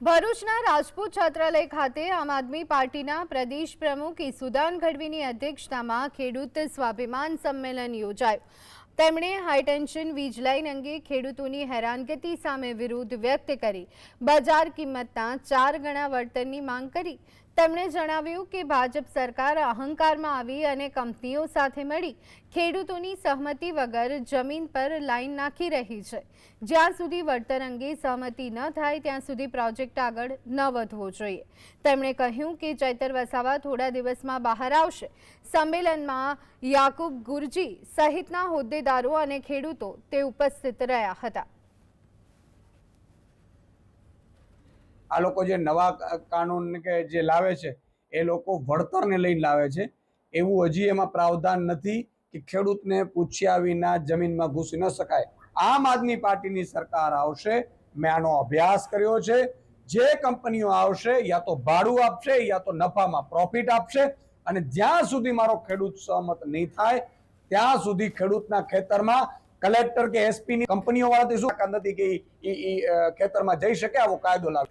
ભરૂચના રાજપૂત છાત્રાલય ખાતે આમ આદમી પાર્ટીના પ્રદેશ પ્રમુખ ઈસુદાન ગઢવીની અધ્યક્ષતામાં ખેડૂત સ્વાભિમાન સંમેલન યોજાયું। તેમણે હાઈટેન્શન વીજ લાઇન અંગે ખેડૂતોની હેરાનગતિ સામે વિરોધ વ્યક્ત કરી બજાર કિંમતના 4 ગણા વળતરની માંગ કરી। તેમણે જણાવ્યું કે ભાજપ સરકાર અહંકારમાં આવી અને કંપનીઓ સાથે મળી ખેડૂતોની સહમતિ વગર જમીન પર લાઇન નાખી રહી છે। જ્યાં સુધી વળતર અંગે સહમતિ ન થાય ત્યાં સુધી પ્રોજેક્ટ આગળ ન વધવો જોઈએ। તેમણે કહ્યું કે ચૈતર વસાવા થોડા દિવસમાં બહાર આવશે। સંમેલનમાં યાકુબ ગુરજી સહિતના હોદ્દેદારો અને ખેડૂતો તે ઉપસ્થિત રહ્યા હતા। આ લોકો જે નવા કાનૂન કે જે લાવે છે એ લોકો વળતરને લઈને લાવે છે। એવું હજી એમાં પ્રાવધાન નથી કે ખેડૂતને પૂછ્યા વિના જમીનમાં ઘૂસી ન શકાય। આમ આદમી પાર્ટીની સરકાર આવશે, મેં આનો અભ્યાસ કર્યો છે। જે કંપનીઓ આવશે યા તો ભાડું આપશે યા તો નફામાં પ્રોફિટ આપશે, અને જ્યાં સુધી મારો ખેડૂત સહમત નહીં થાય ત્યાં સુધી ખેડૂતના ખેતરમાં કલેક્ટર કે એસપી ની કંપનીઓ વાળા શું નથી કે ખેતરમાં જઈ શકે, આવો કાયદો લાવે।